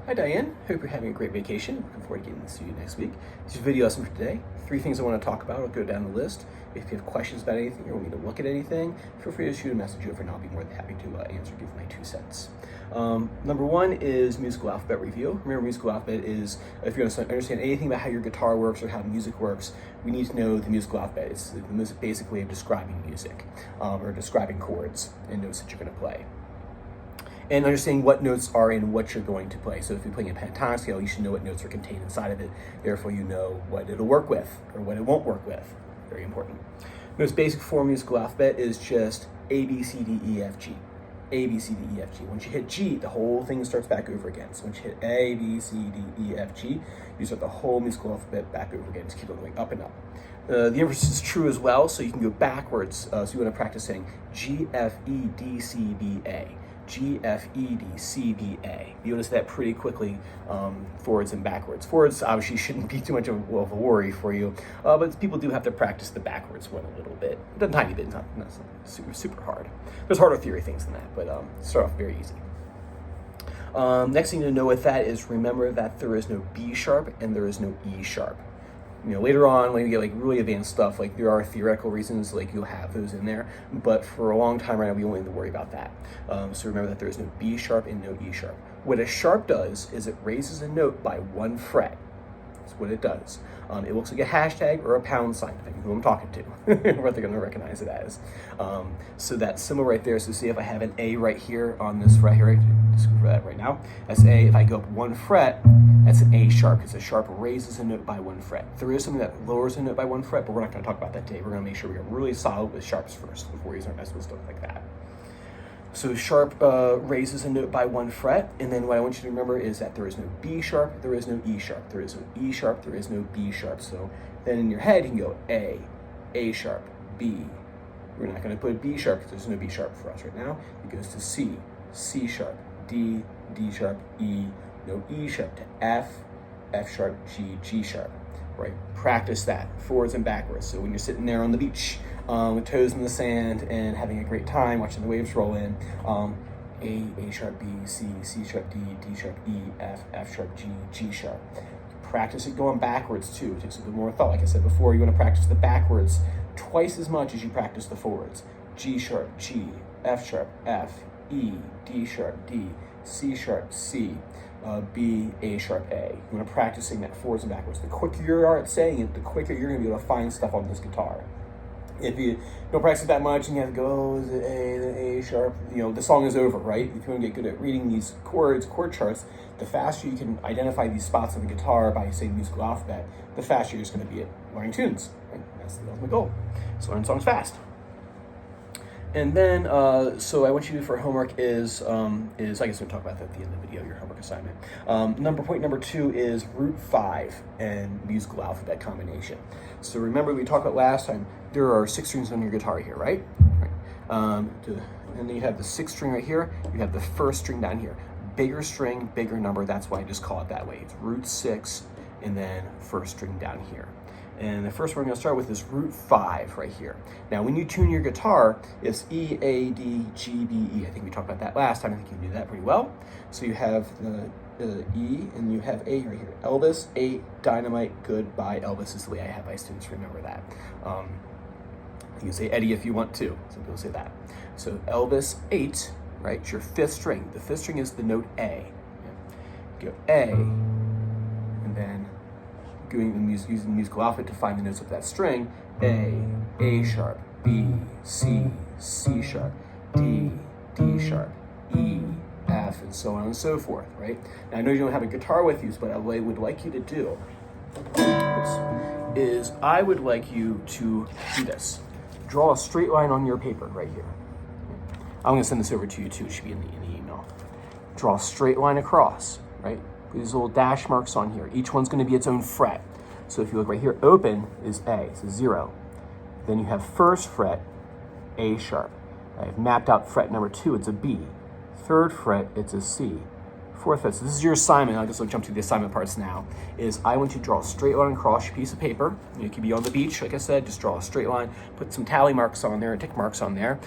Hi Diane, hope you're having a great vacation. Looking forward to getting to see you next week. This is your video lesson for today. 3 things I want to talk about. I'll go down the list. If you have questions about anything or want me to look at anything, feel free to shoot a message over and I'll be more than happy to answer, give my 2 cents. Number 1 is musical alphabet review. Remember, musical alphabet is, if you're going to understand anything about how your guitar works or how music works, we need to know the musical alphabet. It's the most basic way of describing music or describing chords and notes that you're going to play. And understanding what notes are in what you're going to play. So if you're playing a pentatonic scale, you should know what notes are contained inside of it. Therefore, you know what it'll work with or what it won't work with. Very important. Most basic form musical alphabet is just A, B, C, D, E, F, G. A, B, C, D, E, F, G. Once you hit G, the whole thing starts back over again. So once you hit A, B, C, D, E, F, G, you start the whole musical alphabet back over again. Just keep on going up and up. The inverse is true as well, so you can go backwards. So you want to practice saying G, F, E, D, C, B, A. G, F, E, D, C, B, A. You notice that pretty quickly, forwards and backwards. Forwards obviously shouldn't be too much of a worry for you, but people do have to practice the backwards one a little bit. A tiny bit, not super hard. There's harder theory things than that, but start off very easy. Next thing to know with that is remember that there is no B sharp and there is no E sharp. You know, later on, when you get like really advanced stuff, like there are theoretical reasons, like you'll have those in there, but for a long time right now, we don't need to worry about that. So remember that there is no B sharp and no E sharp. What a sharp does is it raises a note by 1 fret. That's what it does. It looks like a hashtag or a pound sign, depending on who I'm talking to, what they're going to recognize it as. So that symbol right there, so see if I have an A right here on this fret here, just for that right now, that's A. If I go up 1 fret, that's an A sharp, because a sharp raises a note by 1 fret. There is something that lowers a note by 1 fret, but we're not going to talk about that today. We're going to make sure we are really solid with sharps first before we start messing with stuff like that. So sharp raises a note by 1 fret, and then what I want you to remember is that there is no B sharp, there is no E sharp, there is no E sharp, there is no B sharp. So then in your head you can go A sharp, B. We're not going to put B sharp because there's no B sharp for us right now. It goes to C, C sharp, D, D sharp, E, no E sharp, to F, F sharp, G, G sharp. Right? Practice that forwards and backwards. So when you're sitting there on the beach with toes in the sand and having a great time watching the waves roll in, A sharp, B, C, C sharp, D, D sharp, E, F, F sharp, G, G sharp. Practice it going backwards too. It takes a bit more thought. Like I said before, you want to practice the backwards twice as much as you practice the forwards. G sharp, G, F sharp, F, E, D sharp, D, C sharp, C, B, A sharp, A. You want to practice saying that forwards and backwards. The quicker you are at saying it, the quicker you're going to be able to find stuff on this guitar. If you don't practice that much and you have to go, oh, is it A, then A sharp, you know, the song is over, right? If you want to get good at reading these chord charts, the faster you can identify these spots on the guitar by saying musical alphabet, the faster you're just going to be at learning tunes. Right? That's the ultimate goal. So learn songs fast. And then, so I want you to do for homework is I guess we'll talk about that at the end of the video, your homework assignment. Point number 2 is root 5 and musical alphabet combination. So remember we talked about last time, there are 6 strings on your guitar here, right? And then you have the 6th string right here, you have the 1st string down here. Bigger string, bigger number, that's why I just call it that way. It's root 6 and then 1st string down here. And the first one we're going to start with is root 5 right here. Now, when you tune your guitar, it's E, A, D, G, B, E. I think we talked about that last time. I think you knew that pretty well. So you have the E and you have A right here. Elvis, 8, Dynamite, Goodbye. Elvis is the way I have my students remember that. You can say Eddie if you want to. Some people say that. So Elvis, 8, right? It's your 5th string. The 5th string is the note A. You go A, and then using the musical alphabet to find the notes of that string. A sharp, B, C, C sharp, D, D sharp, E, F, and so on and so forth, right? Now, I know you don't have a guitar with you, but what I would like you to do is I would like you to do this. Draw a straight line on your paper right here. I'm going to send this over to you too. It should be in the email. Draw a straight line across, right? These little dash marks on here. Each one's going to be its own fret. So if you look right here, open is A, so 0. Then you have 1st fret, A sharp. I've mapped out fret number 2, it's a B. 3rd fret, it's a C. 4th fret, so this is your assignment. I'll just jump to the assignment parts now, is I want you to draw a straight line across your piece of paper. You could be on the beach, like I said, just draw a straight line, put some tally marks on there and tick marks on there,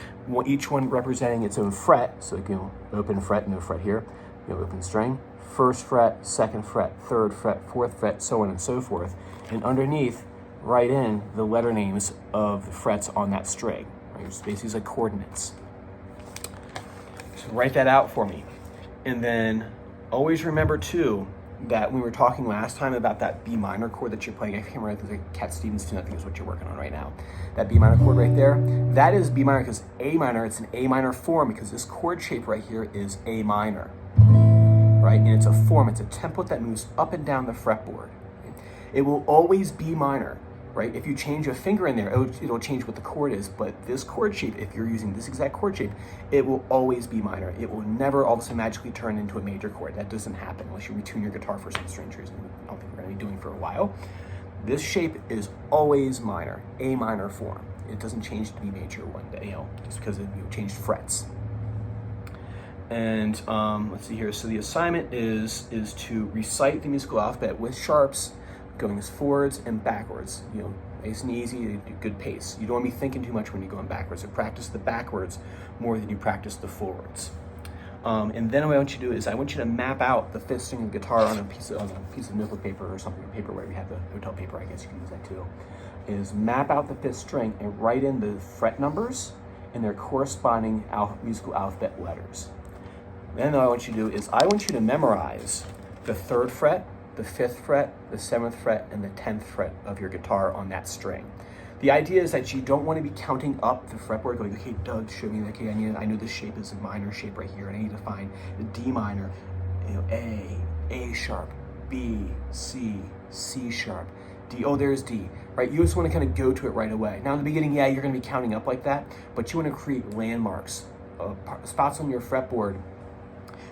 each one representing its own fret. So you can open fret, no fret here. open string, first fret, second fret, third fret, fourth fret, so on and so forth. And underneath, write in the letter names of the frets on that string. Right? It's basically like coordinates. So write that out for me. And then always remember too, that we were talking last time about that B minor chord that you're playing. I can't remember, like Cat Stevens tune, I think is what you're working on right now. That B minor chord right there, that is B minor because A minor, it's an A minor form because this chord shape right here is A minor, right? And it's a form, it's a template that moves up and down the fretboard. It will always be minor, right? If you change a finger in there, it'll change what the chord is, but this chord shape, if you're using this exact chord shape, it will always be minor. It will never all of a sudden magically turn into a major chord. That doesn't happen unless you retune your guitar for some strange reason. I don't think we're gonna be doing for a while. This shape is always minor, A minor form. It doesn't change to be major one day, just because it changed frets. And let's see here. So the assignment is to recite the musical alphabet with sharps, going forwards and backwards, nice and easy, good pace. You don't want to be thinking too much when you're going backwards. So practice the backwards more than you practice the forwards. And then what I want you to do is I want you to map out the fifth string of the guitar on a piece of notebook paper or something, paper where we have the hotel paper, I guess you can use that too. Is map out the fifth string and write in the fret numbers and their corresponding musical alphabet letters. Then what I want you to do is I want you to memorize the third fret, the fifth fret, the seventh fret, and the 10th fret of your guitar on that string. The idea is that you don't want to be counting up the fretboard, going, okay, Doug, show me, okay, I know this shape is a minor shape right here, and I need to find the D minor, A sharp, B, C, C sharp, D, oh, there's D, right? You just want to kind of go to it right away. Now in the beginning, yeah, you're going to be counting up like that, but you want to create landmarks, spots on your fretboard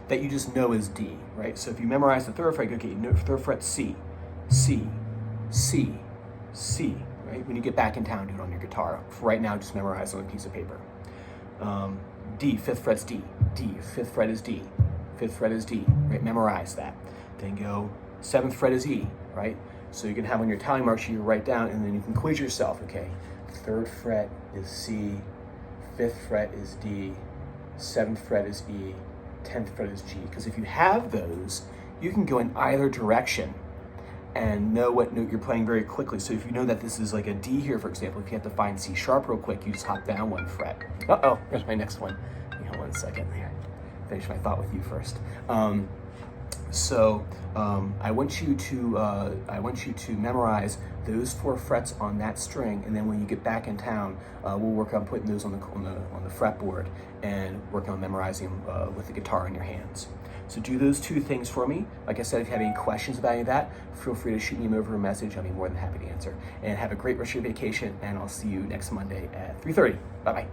that you just know is D, right? So if you memorize the third fret, okay, third fret C, C, C, C, right? When you get back in town, do it on your guitar. For right now, just memorize on a piece of paper. D, fifth fret's D, D, fifth fret is D, fifth fret is D, right? Memorize that. Then go, seventh fret is E, right? So you can have on your tally mark sheet, you write down, and then you can quiz yourself, okay? Third fret is C, fifth fret is D, seventh fret is E, 10th fret is G, because if you have those, you can go in either direction and know what note you're playing very quickly. So if you know that this is like a D here, for example, if you have to find C sharp real quick, you just hop down one fret. Uh-oh, there's my next one. Hang on 1 second here. Finish my thought with you first. I want you to memorize those 4 frets on that string, and then when you get back in town, we'll work on putting those on the fretboard and work on memorizing them with the guitar in your hands. So do those 2 things for me. Like I said, if you have any questions about any of that, feel free to shoot me over a message. I'll be more than happy to answer. And have a great rest of your vacation, and I'll see you next Monday at 3:30. Bye-bye.